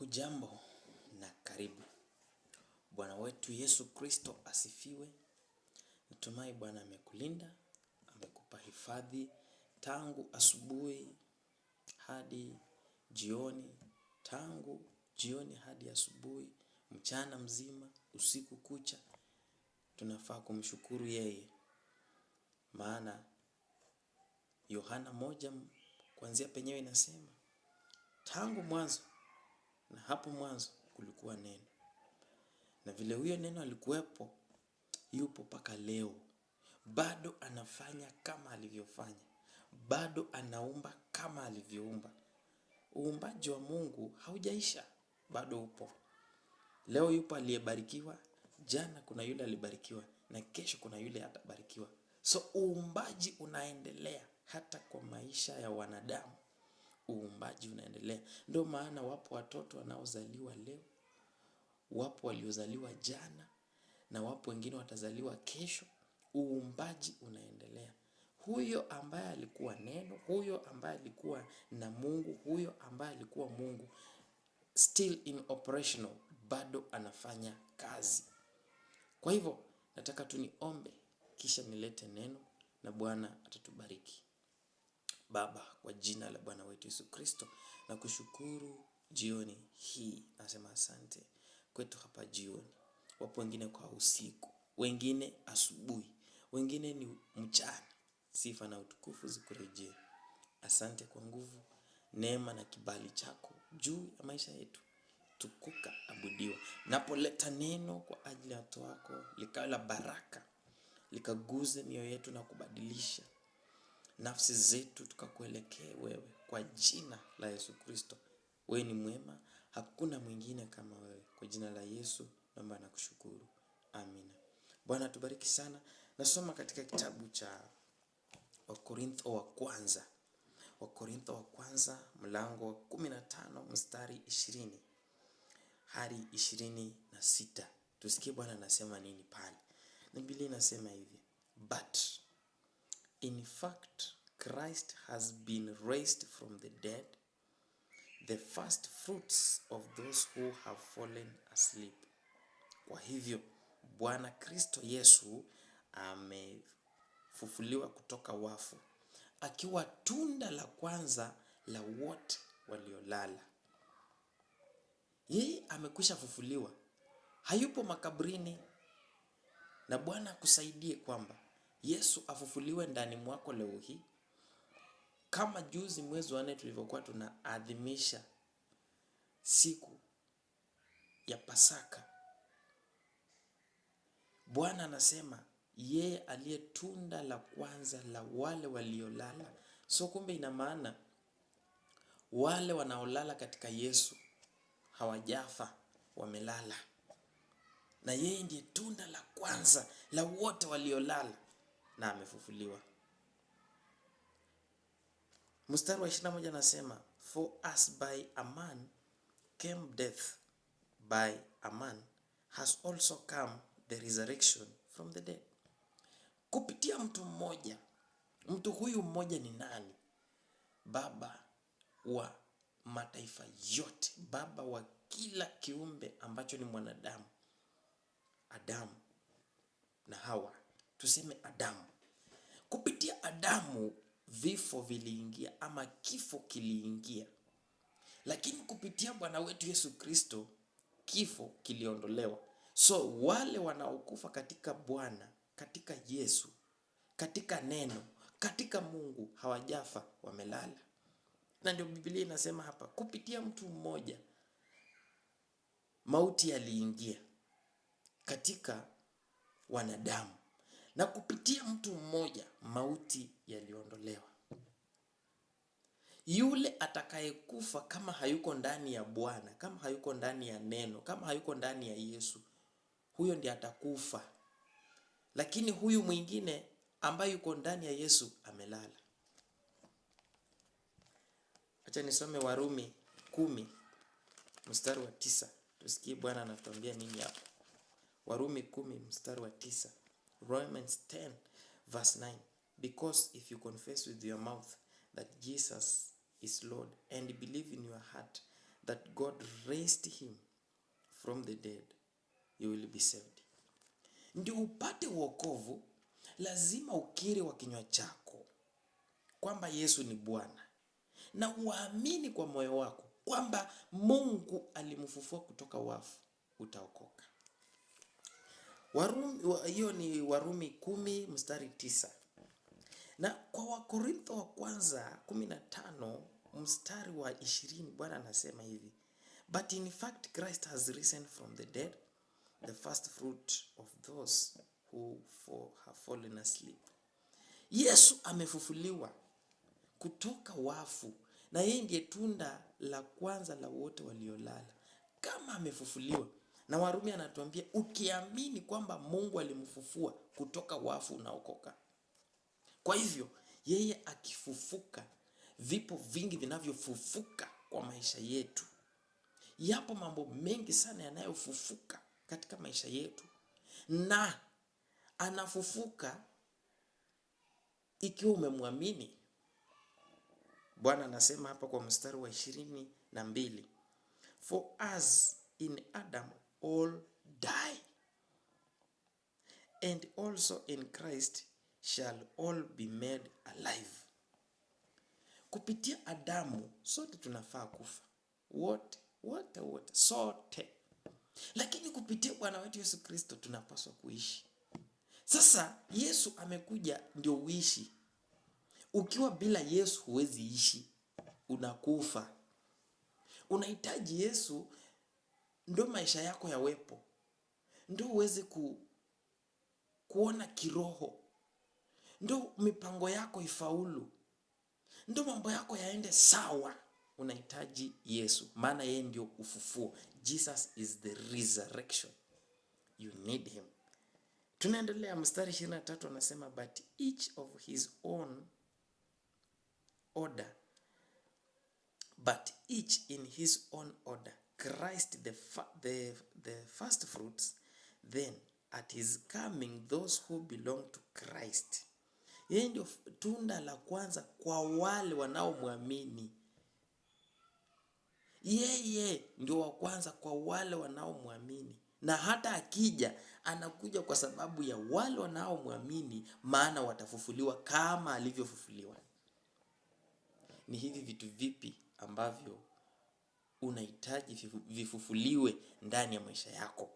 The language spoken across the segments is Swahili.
Hujambo na karibu. Bwana wetu Yesu Kristo asifiwe. Natumai Bwana amekulinda, amekupa hifadhi tangu asubuhi hadi jioni, tangu jioni hadi asubuhi, mchana mzima, usiku kucha. Tunafaa kumshukuru yeye. Maana Yohana 1 kuanzia penyewe inasema, tangu mwanzo na hapo mwanzo kulikuwa neno. Na vile huyo neno alikuwepo, yupo mpaka leo. Bado anafanya kama alivyofanya. Bado anaumba kama alivyoumba. Uumbaji wa Mungu haujaisha. Bado upo. Leo yupo aliyebarikiwa, jana kuna yule alibarikiwa, na kesho kuna yule atabarikiwa. So uumbaji unaendelea hata kwa maisha ya wanadamu. Uumbaji unaendelea. Ndio maana wapo watoto wanaozaliwa leo, wapo waliozaliwa jana, na wapo wengine watazaliwa kesho. Uumbaji unaendelea. Huyo ambaye alikuwa neno, huyo ambaye alikuwa na Mungu, huyo ambaye alikuwa Mungu, still in operational, bado anafanya kazi. Kwa hivyo, nataka tu niombe, kisha nilete neno na Bwana atatubariki. Baba, kwa jina la Bwana wetu Yesu Kristo, na kushukuru jioni hii, nasema asante kwetu hapa jioni. Wapo wengine kwa usiku, wengine asubuhi, wengine ni mchana. Sifa na utukufu zikurejee. Asante kwa nguvu, neema na kibali chako juu ya maisha yetu. Tukuka, abudiwa. Napoleta neno kwa ajili ya watu wako, likawe la baraka, likaguze mioyo yetu na kubadilisha nafsi zetu, tukakuelekee wewe kwa jina la Yesu Kristo. Wewe ni mwema, hakuna mwingine kama wewe. Kwa jina la Yesu naomba na kushukuru. Amina. Bwana tubariki sana. Nasoma katika kitabu cha Wakorintho wa kwanza. Wakorintho wa kwanza mlango wa 15 mstari 20 hadi 26. Tusikie Bwana anasema nini pale. Biblia inasema hivi: But in fact Christ has been raised from the dead, the first fruits of those who have fallen asleep. Kwa hivyo Bwana Kristo Yesu amefufuliwa kutoka wafu, akiwa tunda la kwanza la wote waliolala. Yeye amekwisha fufuliwa, hayupo makaburini. Na Bwana akusaidie kwamba Yesu afufuliwe ndani mwako leo hii. Kama juzi mwezi wa 4 tulivyokuwa tunaadhimisha siku ya Pasaka, Bwana anasema yeye aliye tunda la kwanza la wale waliolala. So kumbe ina maana wale wanaolala katika Yesu hawajafa, wamelala. Na yeye ndiye tunda la kwanza la wote waliolala, na amefufuliwa. Mstari wa 21 anasema, For as by a man came death, by a man has also come the resurrection from the dead. Kupitia mtu mmoja. Mtu huyu mmoja ni nani? Baba wa mataifa yote, baba wa kila kiumbe ambacho ni mwanadamu, Adamu na Hawa. Tuseme Adamu. Kupitia Adamu vifo viliingia, ama kifo kiliingia. Lakini kupitia Bwana wetu Yesu Kristo kifo kiliondolewa. So wale wanaokufa katika Bwana, katika Yesu, katika neno, katika Mungu hawajafa, wamelala. Na ndio Biblia inasema hapa, kupitia mtu mmoja mauti yaliingia katika wanadamu, na kupitia mtu mmoja mauti yaliondolewa. Yule atakayekufa kama hayuko ndani ya Bwana, kama hayuko ndani ya neno, kama hayuko ndani ya Yesu, huyo ndiye atakufa. Lakini huyu mwingine ambaye yuko ndani ya Yesu amelala. Acha nisome Warumi 10 mstari wa 9. Tusikie Bwana anatuambia nini hapo. Warumi 10 mstari wa 9. Romans 10 verse 9. Because if you confess with your mouth that Jesus is Lord and believe in your heart that God raised him from the dead, you will be saved. Ndio upate wokovu, lazima ukiri kwa kinywa chako kwamba Yesu ni Bwana, na uamini kwa moyo wako kwamba Mungu alimfufua kutoka wafu, utaokoka. Hiyo ni Warumi 10:9. Na kwa Wakorintho wa kwanza 15:20, Bwana anasema hivi: But in fact Christ has risen from the dead, the first fruit of those who have fallen asleep. Yesu amefufuliwa kutoka wafu, na yeye ndiye tunda la kwanza la wote waliolala. Kama amefufuliwa, na Warumi anatuambia ukiamini kwamba Mungu alimfufua kutoka wafu unaokoka. Kwa hivyo yeye akifufuka, vipo vingi vinavyofufuka kwa maisha yetu. Yapo mambo mengi sana yanayofufuka katika maisha yetu, na anafufuka ikiwa umemwamini. Bwana anasema hapa kwa mstari wa 22, For as in Adam all die, and also in Christ shall all be made alive. Kupitia Adamu sote tunafaa kufa, wote sote, lakini kupitia Bwana wetu Yesu Kristo tunapaswa kuishi. Sasa Yesu amekuja ndio uishi. Ukiwa bila Yesu huwezi ishi, unakufa. Unahitaji Yesu ndio maisha yako yawepo, ndio uweze kuona kiroho, ndio mipango yako ifaulu, ndio mambo yako yaende sawa. Unahitaji Yesu, maana yeye ndio ufufuo. Jesus is the resurrection. You need him. Tunaendelea mstari 23, anasema but each of his own order, but each in his own order. Christ the first fruits, then at his coming those who belong to Christ. Yeye ndio tunda la kwanza kwa wale wanaomwamini. Yeye ndio wa kwanza kwa wale wanaomwamini, na hata akija anakuja kwa sababu ya wale wanaomwamini, maana watafufuliwa kama alivyofufuliwa. Ni hivi vitu vipi ambavyo unahitaji vifufuliwe ndani ya maisha yako?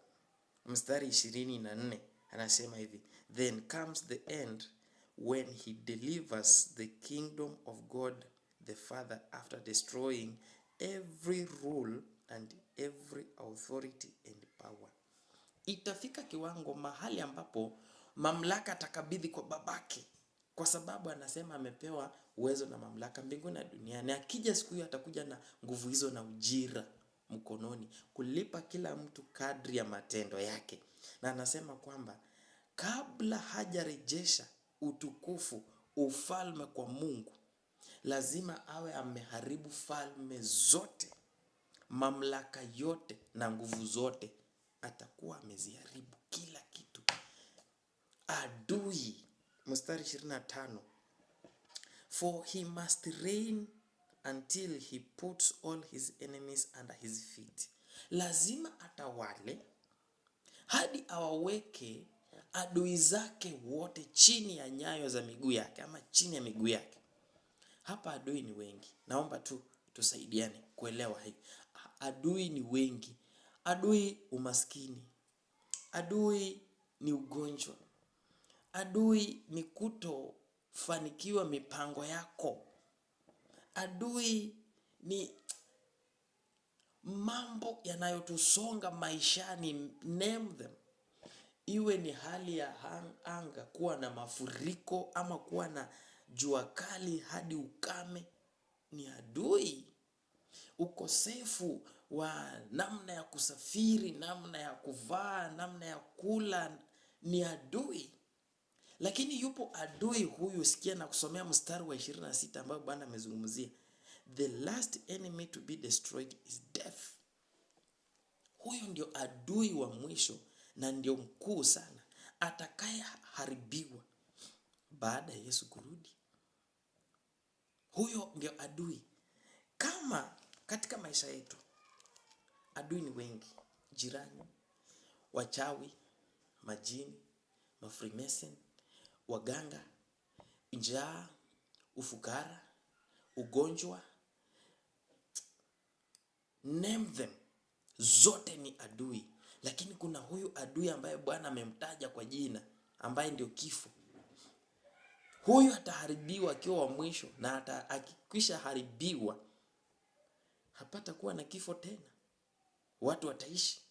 Mstari 24 anasema hivi: Then comes the end, when he delivers the kingdom of God the Father after destroying every rule and every authority and power. Itafika kiwango mahali ambapo mamlaka atakabidhi kwa babake, kwa sababu anasema amepewa uwezo na mamlaka mbinguni na duniani. Akija siku hiyo atakuja na nguvu hizo na ujira mkononi, kulipa kila mtu kadri ya matendo yake. Na anasema kwamba kabla hajarejesha utukufu, ufalme kwa Mungu, lazima awe ameharibu falme zote, mamlaka yote na nguvu zote. Atakuwa ameziharibu kila kitu. Adui, mstari 25, For he must reign until he puts all his enemies under his feet. Lazima atawale hadi awaweke adui zake wote chini ya nyayo za miguu yake, ama chini ya miguu yake. Hapa adui ni wengi. Naomba tu tusaidiane kuelewa hivi. Adui ni wengi. Adui umaskini, adui ni ugonjwa, adui ni kutofanikiwa mipango yako, adui ni mambo yanayotusonga maishani, name them. Iwe ni hali ya anga kuwa na mafuriko, ama kuwa na jua kali hadi ukame, ni adui. Ukosefu wa namna ya kusafiri, namna ya kuvaa, namna ya kula, ni adui. Lakini yupo adui huyu, sikia na kusomea mstari wa 26 ambao Bwana amezungumzia. The last enemy to be destroyed is death. Huyo ndio adui wa mwisho na ndio mkuu sana, atakaye haribiwa baada ya Yesu kurudi. Huyo ndio adui. Kama katika maisha yetu adui ni wengi. Jirani, wachawi, majini, mafreemason, waganga, njaa, ufukara, ugonjwa, name them. Zote ni adui. Lakini kuna huyu adui ambaye Bwana amemtaja kwa jina, ambaye ndio kifo. Huyu ataharibiwa akiwa wa mwisho, na akikwisha haribiwa hapata kuwa na kifo tena. Watu wataishi,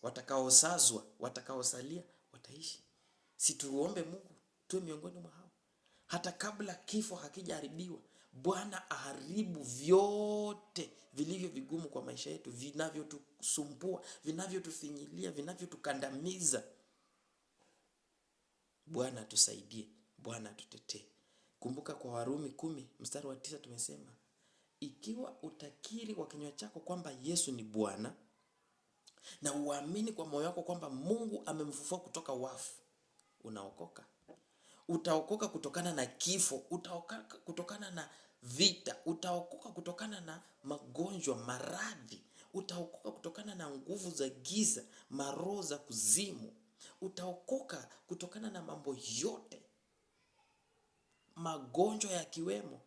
watakaosazwa, watakaosalia wataishi. Situombe Mungu tuwe miongoni mwa hao. Hata kabla kifo hakijaharibiwa, Bwana aharibu vyote vilivyo vigumu kwa maisha yetu, vinavyotusumbua, vinavyotufinyilia, vinavyotukandamiza. Bwana atusaidie, Bwana atutetee. Kumbuka kwa Warumi 10:9 tumesema, ikiwa utakiri kwa kinywa chako kwamba Yesu ni Bwana na uamini kwa moyo wako kwamba Mungu amemfufua kutoka wafu, unaokoka. Utaokoka kutokana na kifo, utaokoka kutokana na vita, utaokoka kutokana na magonjwa, maradhi, utaokoka kutokana na nguvu za giza, maroho za kuzimu, utaokoka kutokana na mambo yote, magonjwa yakiwemo,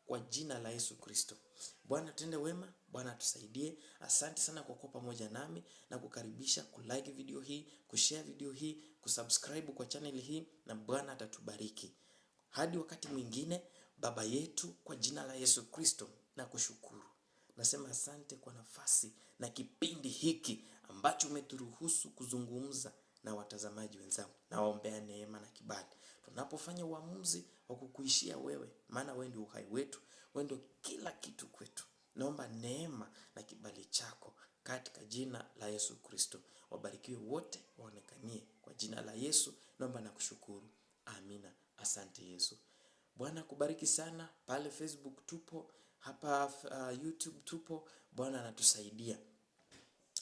kwa jina la Yesu Kristo. Bwana tende wema, Bwana tusaidie. Asante sana kwa kuwa pamoja nami, na kukaribisha kulike video hii, kushare video hii, kusubscribe kwa channel hii, na Bwana atatubariki. Hadi wakati mwingine, Baba yetu, kwa jina la Yesu Kristo na kushukuru. Nasema asante kwa nafasi na kipindi hiki ambacho umeturuhusu kuzungumza na watazamaji wenzangu. Nawaombea neema na kibali tunapofanya uamuzi wa kukuishia wewe, maana wewe ndio uhai wetu, wewe ndio kila kitu kwetu. Naomba neema na kibali chako katika jina la Yesu Kristo. Wabarikiwe wote, waonekanie kwa jina la Yesu. Naomba na kushukuru. Amina. Asante Yesu. Bwana kubariki sana. Pale Facebook tupo, hapa YouTube tupo. Bwana anatusaidia.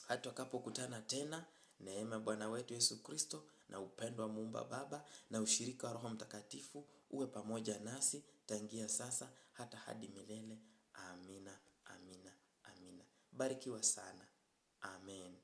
Hata wakapokutana tena, neema Bwana wetu Yesu Kristo na upendo wa Muumba Baba na ushirika wa Roho Mtakatifu uwe pamoja nasi tangia sasa hata hadi milele. Amina, amina, amina. Barikiwa sana. Amen.